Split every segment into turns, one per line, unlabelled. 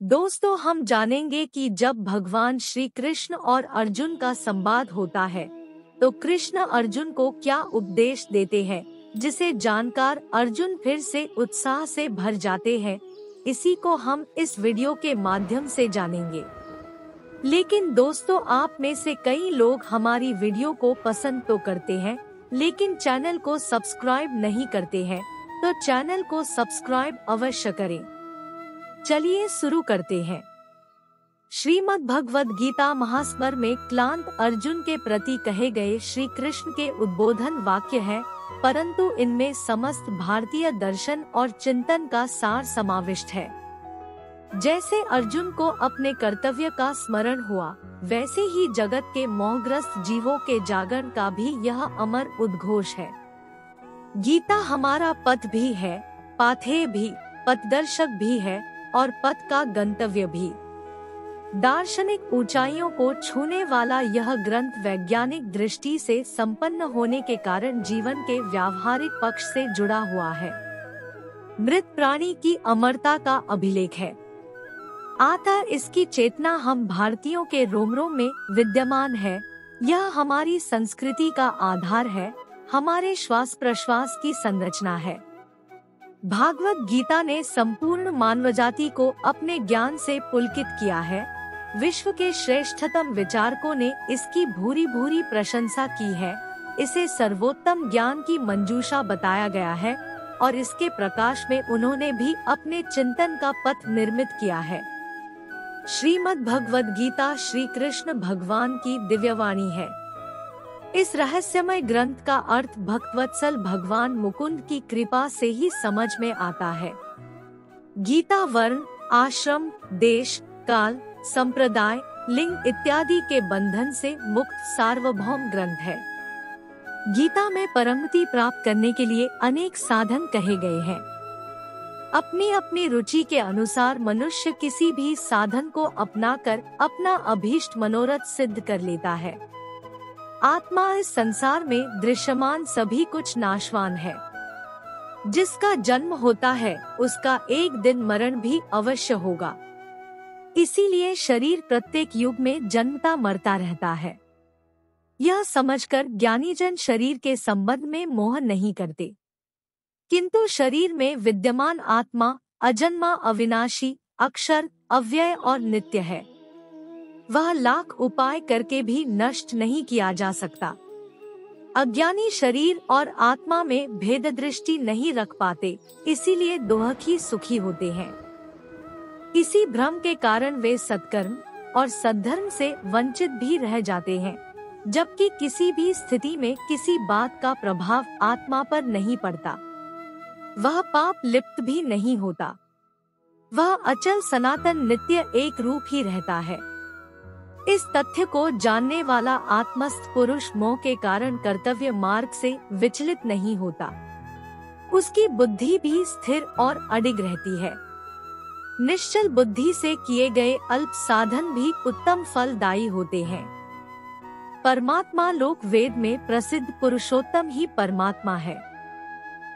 दोस्तों, हम जानेंगे कि जब भगवान श्री कृष्ण और अर्जुन का संवाद होता है तो कृष्ण अर्जुन को क्या उपदेश देते हैं, जिसे जानकर अर्जुन फिर से उत्साह से भर जाते हैं। इसी को हम इस वीडियो के माध्यम से जानेंगे। लेकिन दोस्तों, आप में से कई लोग हमारी वीडियो को पसंद तो करते हैं, लेकिन चैनल को सब्सक्राइब नहीं करते हैं, तो चैनल को सब्सक्राइब अवश्य करें। चलिए शुरू करते हैं। श्रीमद् भगवद गीता महास्मर में क्लांत अर्जुन के प्रति कहे गए श्री कृष्ण के उद्बोधन वाक्य हैं, परंतु इनमें समस्त भारतीय दर्शन और चिंतन का सार समाविष्ट है। जैसे अर्जुन को अपने कर्तव्य का स्मरण हुआ, वैसे ही जगत के मोहग्रस्त जीवों के जागरण का भी यह अमर उद्घोष है। गीता हमारा पथ भी है, पाथेय भी, पथदर्शक भी है और पथ का गंतव्य भी। दार्शनिक ऊंचाइयों को छूने वाला यह ग्रंथ वैज्ञानिक दृष्टि से संपन्न होने के कारण जीवन के व्यावहारिक पक्ष से जुड़ा हुआ है। मृत प्राणी की अमरता का अभिलेख है, अतः इसकी चेतना हम भारतीयों के रोम रोम में विद्यमान है। यह हमारी संस्कृति का आधार है, हमारे श्वास प्रश्वास की संरचना है। भागवत गीता ने संपूर्ण मानवजाति को अपने ज्ञान से पुलकित किया है। विश्व के श्रेष्ठतम विचारकों ने इसकी भूरी भूरी प्रशंसा की है। इसे सर्वोत्तम ज्ञान की मंजूषा बताया गया है और इसके प्रकाश में उन्होंने भी अपने चिंतन का पथ निर्मित किया है। श्रीमद् भगवद गीता श्री कृष्ण भगवान की दिव्यवाणी है। इस रहस्यमय ग्रंथ का अर्थ भक्तवत्सल भगवान मुकुंद की कृपा से ही समझ में आता है। गीता वर्ण, आश्रम, देश, काल, संप्रदाय, लिंग इत्यादि के बंधन से मुक्त सार्वभौम ग्रंथ है। गीता में परमगति प्राप्त करने के लिए अनेक साधन कहे गए हैं। अपनी अपनी रुचि के अनुसार मनुष्य किसी भी साधन को अपनाकर अपना अभीष्ट मनोरथ सिद्ध कर लेता है। आत्मा इस संसार में दृश्यमान सभी कुछ नाशवान है। जिसका जन्म होता है उसका एक दिन मरण भी अवश्य होगा। इसीलिए शरीर प्रत्येक युग में जन्मता मरता रहता है। यह समझकर ज्ञानी जन शरीर के संबंध में मोह नहीं करते, किंतु शरीर में विद्यमान आत्मा अजन्मा, अविनाशी, अक्षर, अव्यय और नित्य है। वह लाख उपाय करके भी नष्ट नहीं किया जा सकता। अज्ञानी शरीर और आत्मा में भेद दृष्टि नहीं रख पाते, इसीलिए दोहखी सुखी होते हैं। इसी भ्रम के कारण वे सत्कर्म और सद्धर्म से वंचित भी रह जाते हैं, जबकि किसी भी स्थिति में किसी बात का प्रभाव आत्मा पर नहीं पड़ता। वह पाप लिप्त भी नहीं होता। वह अचल सनातन नित्य एक रूप ही रहता है। इस तथ्य को जानने वाला आत्मस्थ पुरुष मोह के कारण कर्तव्य मार्ग से विचलित नहीं होता। उसकी बुद्धि भी स्थिर और अडिग रहती है। निश्चल बुद्धि से किए गए अल्प साधन भी उत्तम फलदायी होते हैं। परमात्मा लोक वेद में प्रसिद्ध पुरुषोत्तम ही परमात्मा है।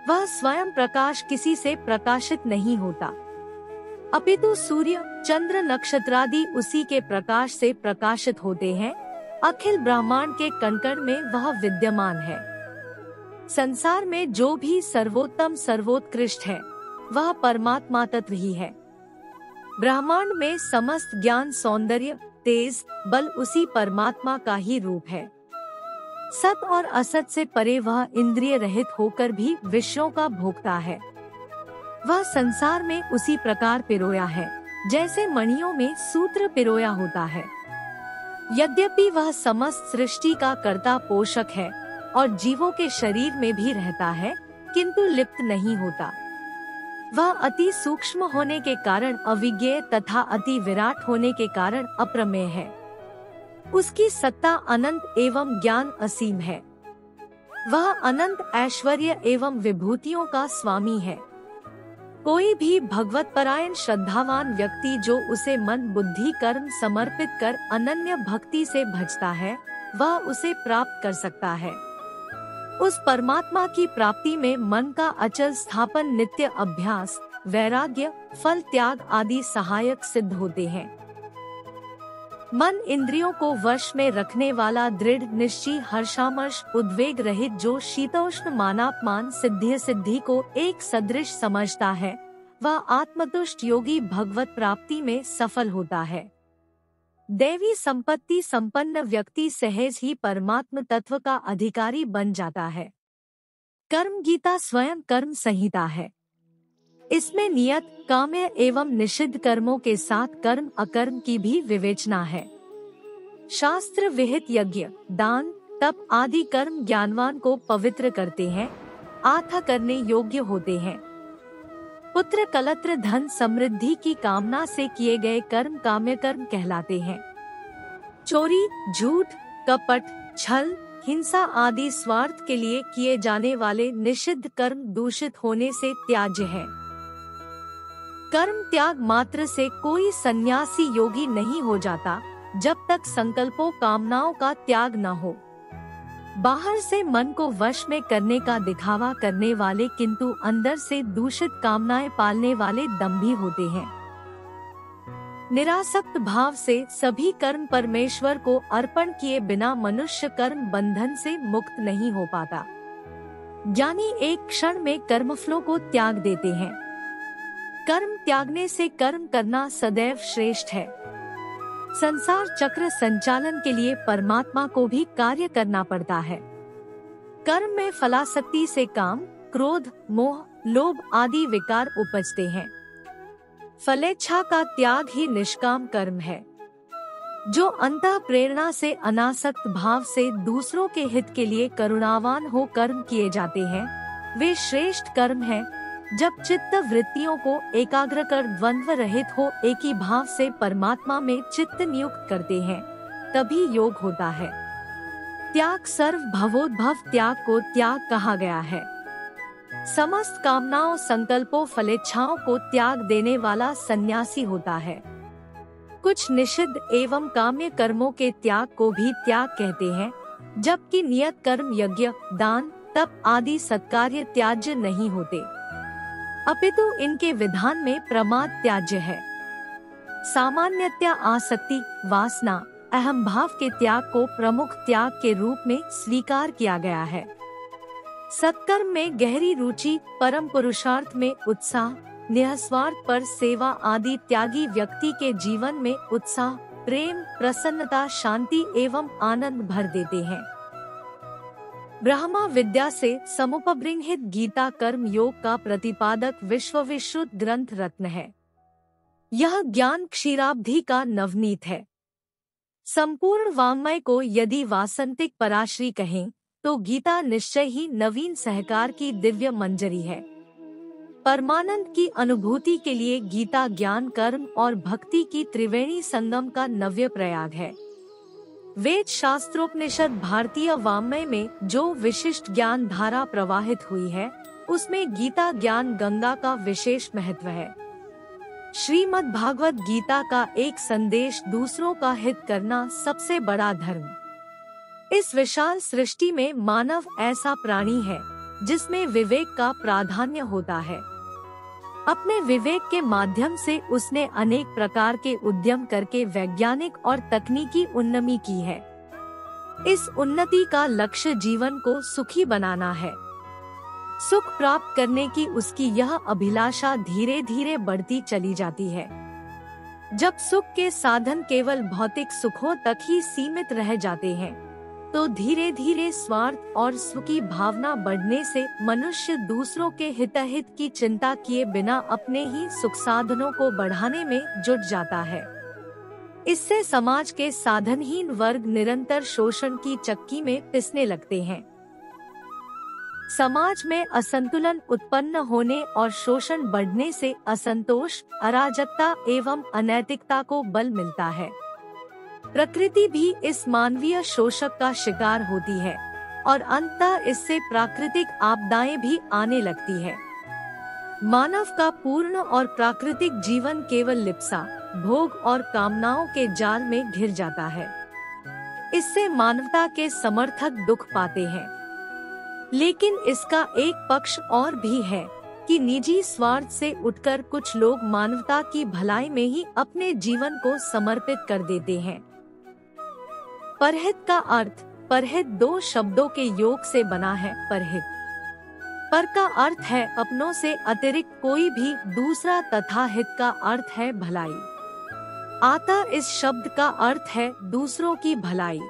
वह स्वयं प्रकाश किसी से प्रकाशित नहीं होता, अपितु सूर्य, चंद्र, नक्षत्रादि उसी के प्रकाश से प्रकाशित होते हैं। अखिल ब्रह्मांड के कण-कण में वह विद्यमान है। संसार में जो भी सर्वोत्तम सर्वोत्कृष्ट है, वह परमात्मा तत्व ही है। ब्रह्मांड में समस्त ज्ञान, सौंदर्य, तेज, बल उसी परमात्मा का ही रूप है। सत और असत से परे वह इंद्रिय रहित होकर भी विषयों का भोगता है। वह संसार में उसी प्रकार पिरोया है जैसे मणियों में सूत्र पिरोया होता है। यद्यपि वह समस्त सृष्टि का कर्ता पोषक है और जीवों के शरीर में भी रहता है, किंतु लिप्त नहीं होता। वह अति सूक्ष्म होने के कारण अविज्ञेय तथा अति विराट होने के कारण अप्रमेय है। उसकी सत्ता अनंत एवं ज्ञान असीम है। वह अनंत ऐश्वर्य एवं विभूतियों का स्वामी है। कोई भी भगवत परायण श्रद्धावान व्यक्ति जो उसे मन, बुद्धि, कर्म समर्पित कर अनन्य भक्ति से भजता है, वह उसे प्राप्त कर सकता है। उस परमात्मा की प्राप्ति में मन का अचल स्थापन, नित्य अभ्यास, वैराग्य, फल त्याग आदि सहायक सिद्ध होते हैं। मन इंद्रियों को वश में रखने वाला दृढ़ निश्चय, हर्षामर्ष, उद्वेग रहित, जो शीतोष्ण मानापमान सिद्धि को एक सदृश समझता है, वह आत्मतुष्ट योगी भगवत प्राप्ति में सफल होता है। दैवी संपत्ति संपन्न व्यक्ति सहज ही परमात्म तत्व का अधिकारी बन जाता है। कर्म गीता स्वयं कर्म संहिता है। इसमें नियत, काम्य एवं निषिद्ध कर्मों के साथ कर्म अकर्म की भी विवेचना है। शास्त्र विहित यज्ञ, दान, तप आदि कर्म ज्ञानवान को पवित्र करते हैं, आथा करने योग्य होते हैं। पुत्र, कलत्र, धन, समृद्धि की कामना से किए गए कर्म काम्य कर्म कहलाते हैं। चोरी, झूठ, कपट, छल, हिंसा आदि स्वार्थ के लिए किए जाने वाले निषिद्ध कर्म दूषित होने से त्याज्य है। कर्म त्याग मात्र से कोई सन्यासी योगी नहीं हो जाता, जब तक संकल्पों कामनाओं का त्याग न हो। बाहर से मन को वश में करने का दिखावा करने वाले किंतु अंदर से दूषित कामनाएं पालने वाले दंभी होते हैं। निरासक्त भाव से सभी कर्म परमेश्वर को अर्पण किए बिना मनुष्य कर्म बंधन से मुक्त नहीं हो पाता। ज्ञानी एक क्षण में कर्मफलों को त्याग देते हैं। कर्म त्यागने से कर्म करना सदैव श्रेष्ठ है। संसार चक्र संचालन के लिए परमात्मा को भी कार्य करना पड़ता है। कर्म में फलासक्ति से काम, क्रोध, मोह, लोभ आदि विकार उपजते हैं। फलेच्छा का त्याग ही निष्काम कर्म है। जो अंतः प्रेरणा से अनासक्त भाव से दूसरों के हित के लिए करुणावान हो कर्म किए जाते हैं, वे श्रेष्ठ कर्म हैं। जब चित्त वृत्तियों को एकाग्र कर द्वंद्व रहित हो एक ही भाव से परमात्मा में चित्त नियुक्त करते हैं, तभी योग होता है। त्याग सर्व भवोद्भव त्याग को त्याग कहा गया है। समस्त कामनाओं, संकल्पों, फलेच्छाओं को त्याग देने वाला सन्यासी होता है। कुछ निषिद्ध एवं काम्य कर्मों के त्याग को भी त्याग कहते हैं, जबकि नियत कर्म यज्ञ, दान, तप आदि सत्कार्य त्याज्य नहीं होते, अपितु इनके विधान में प्रमाद त्याज्य है। सामान्यतया आसक्ति, वासना, अहम भाव के त्याग को प्रमुख त्याग के रूप में स्वीकार किया गया है। सत्कर्म में गहरी रुचि, परम पुरुषार्थ में उत्साह, निःस्वार्थ पर सेवा आदि त्यागी व्यक्ति के जीवन में उत्साह, प्रेम, प्रसन्नता, शांति एवं आनंद भर देते हैं। ब्रह्मा विद्या से समुपबृंहित गीता कर्म योग का प्रतिपादक विश्वविश्रुत ग्रंथ रत्न है। यह ज्ञान क्षीराब्धि का नवनीत है। संपूर्ण वाङ्मय को यदि वासंतिक पराश्री कहें, तो गीता निश्चय ही नवीन सहकार की दिव्य मंजरी है। परमानंद की अनुभूति के लिए गीता ज्ञान, कर्म और भक्ति की त्रिवेणी संगम का नव्य प्रयाग है। वेद, शास्त्रोपनिषद, भारतीय वाङ्मय में जो विशिष्ट ज्ञान धारा प्रवाहित हुई है, उसमें गीता ज्ञान गंगा का विशेष महत्व है। श्रीमद् भागवत गीता का एक संदेश दूसरों का हित करना सबसे बड़ा धर्म। इस विशाल सृष्टि में मानव ऐसा प्राणी है जिसमें विवेक का प्राधान्य होता है। अपने विवेक के माध्यम से उसने अनेक प्रकार के उद्यम करके वैज्ञानिक और तकनीकी उन्नति की है। इस उन्नति का लक्ष्य जीवन को सुखी बनाना है। सुख प्राप्त करने की उसकी यह अभिलाषा धीरे धीरे बढ़ती चली जाती है। जब सुख के साधन केवल भौतिक सुखों तक ही सीमित रह जाते हैं, तो धीरे धीरे स्वार्थ और सुख की भावना बढ़ने से मनुष्य दूसरों के हितहित की चिंता किए बिना अपने ही सुख साधनों को बढ़ाने में जुट जाता है। इससे समाज के साधनहीन वर्ग निरंतर शोषण की चक्की में पिसने लगते हैं। समाज में असंतुलन उत्पन्न होने और शोषण बढ़ने से असंतोष, अराजकता एवं अनैतिकता को बल मिलता है। प्रकृति भी इस मानवीय शोषक का शिकार होती है और अंततः इससे प्राकृतिक आपदाएं भी आने लगती है। मानव का पूर्ण और प्राकृतिक जीवन केवल लिप्सा, भोग और कामनाओं के जाल में घिर जाता है। इससे मानवता के समर्थक दुख पाते हैं। लेकिन इसका एक पक्ष और भी है। कि निजी स्वार्थ से उठकर कुछ लोग मानवता की भलाई में ही अपने जीवन को समर्पित कर देते हैं। परहित का अर्थ। परहित दो शब्दों के योग से बना है। परहित, पर का अर्थ है अपनों से अतिरिक्त कोई भी दूसरा तथा हित का अर्थ है भलाई। अतः इस शब्द का अर्थ है दूसरों की भलाई।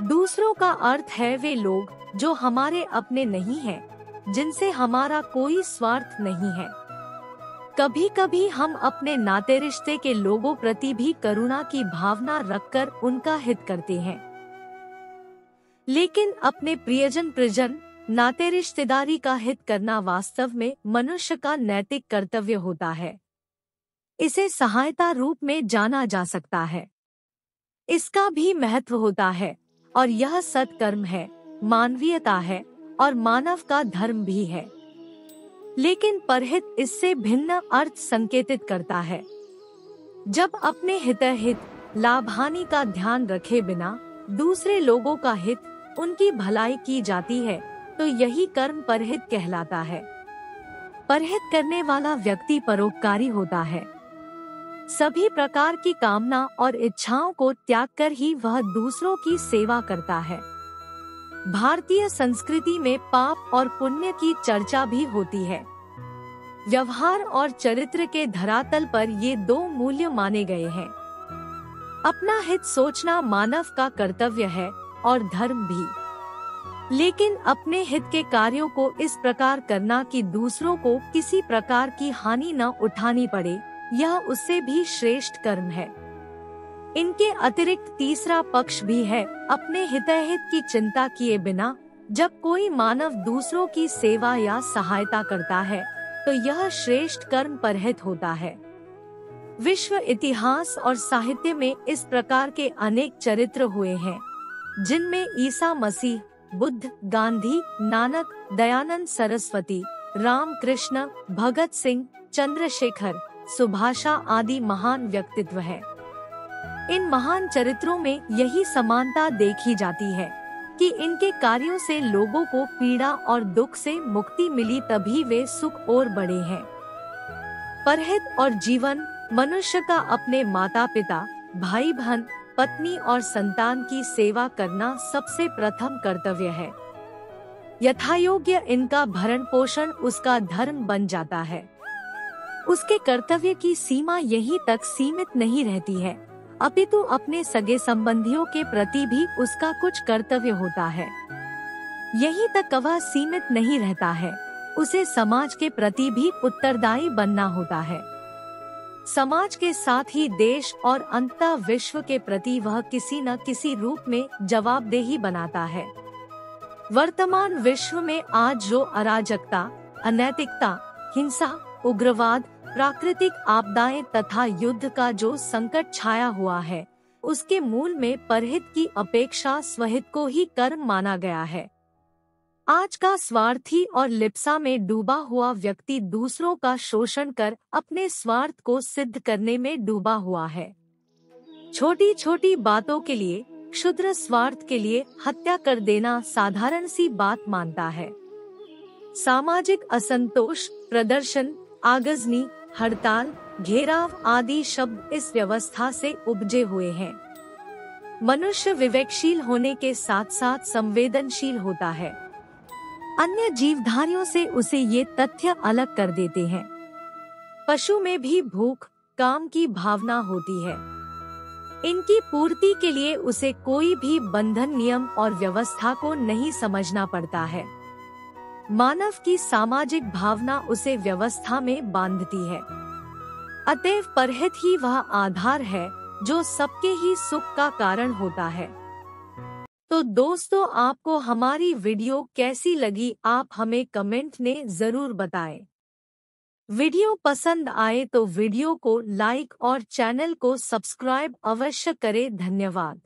दूसरों का अर्थ है वे लोग जो हमारे अपने नहीं हैं, जिनसे हमारा कोई स्वार्थ नहीं है। कभी कभी हम अपने नाते रिश्ते के लोगों प्रति भी करुणा की भावना रखकर उनका हित करते हैं, लेकिन अपने प्रियजन परिजन नाते रिश्तेदारी का हित करना वास्तव में मनुष्य का नैतिक कर्तव्य होता है। इसे सहायता रूप में जाना जा सकता है। इसका भी महत्व होता है और यह सत्कर्म है, मानवीयता है और मानव का धर्म भी है। लेकिन परहित इससे भिन्न अर्थ संकेतित करता है। जब अपने हितहित लाभ हानि का ध्यान रखे बिना दूसरे लोगों का हित, उनकी भलाई की जाती है तो यही कर्म परहित कहलाता है। परहित करने वाला व्यक्ति परोपकारी होता है। सभी प्रकार की कामना और इच्छाओं को त्याग कर ही वह दूसरों की सेवा करता है। भारतीय संस्कृति में पाप और पुण्य की चर्चा भी होती है। व्यवहार और चरित्र के धरातल पर ये दो मूल्य माने गए हैं। अपना हित सोचना मानव का कर्तव्य है और धर्म भी, लेकिन अपने हित के कार्यों को इस प्रकार करना कि दूसरों को किसी प्रकार की हानि न उठानी पड़े, यह उससे भी श्रेष्ठ कर्म है। इनके अतिरिक्त तीसरा पक्ष भी है। अपने हितहित की चिंता किए बिना जब कोई मानव दूसरों की सेवा या सहायता करता है तो यह श्रेष्ठ कर्म परहित होता है। विश्व इतिहास और साहित्य में इस प्रकार के अनेक चरित्र हुए हैं, जिनमें ईसा मसीह, बुद्ध, गांधी, नानक, दयानंद सरस्वती, राम कृष्ण, भगत सिंह, चंद्रशेखर, सुभाषा आदि महान व्यक्तित्व हैं। इन महान चरित्रों में यही समानता देखी जाती है कि इनके कार्यों से लोगों को पीड़ा और दुख से मुक्ति मिली, तभी वे सुख और बढ़े हैं। परहित और जीवन। मनुष्य का अपने माता पिता, भाई बहन, पत्नी और संतान की सेवा करना सबसे प्रथम कर्तव्य है। यथायोग्य इनका भरण पोषण उसका धर्म बन जाता है। उसके कर्तव्य की सीमा यहीं तक सीमित नहीं रहती है, अपितु अपने सगे संबंधियों के प्रति भी उसका कुछ कर्तव्य होता है। यहीं तक वह सीमित नहीं रहता है, उसे समाज के प्रति भी उत्तरदायी बनना होता है। समाज के साथ ही देश और अंततः विश्व के प्रति वह किसी न किसी रूप में जवाबदेही बनाता है। वर्तमान विश्व में आज जो अराजकता, अनैतिकता, हिंसा, उग्रवाद, प्राकृतिक आपदाएं तथा युद्ध का जो संकट छाया हुआ है, उसके मूल में परहित की अपेक्षा स्वहित को ही कर्म माना गया है। आज का स्वार्थी और लिप्सा में डूबा हुआ व्यक्ति दूसरों का शोषण कर अपने स्वार्थ को सिद्ध करने में डूबा हुआ है। छोटी छोटी बातों के लिए, क्षुद्र स्वार्थ के लिए हत्या कर देना साधारण सी बात मानता है। सामाजिक असंतोष, प्रदर्शन, आगजनी, हड़ताल, घेराव आदि शब्द इस व्यवस्था से उपजे हुए हैं। मनुष्य विवेकशील होने के साथ साथ संवेदनशील होता है। अन्य जीवधारियों से उसे ये तथ्य अलग कर देते हैं। पशु में भी भूख, काम की भावना होती है। इनकी पूर्ति के लिए उसे कोई भी बंधन, नियम और व्यवस्था को नहीं समझना पड़ता है। मानव की सामाजिक भावना उसे व्यवस्था में बांधती है। अतएव परहित ही वह आधार है जो सबके ही सुख का कारण होता है। तो दोस्तों, आपको हमारी वीडियो कैसी लगी, आप हमें कमेंट में जरूर बताएं। वीडियो पसंद आए तो वीडियो को लाइक और चैनल को सब्सक्राइब अवश्य करें। धन्यवाद।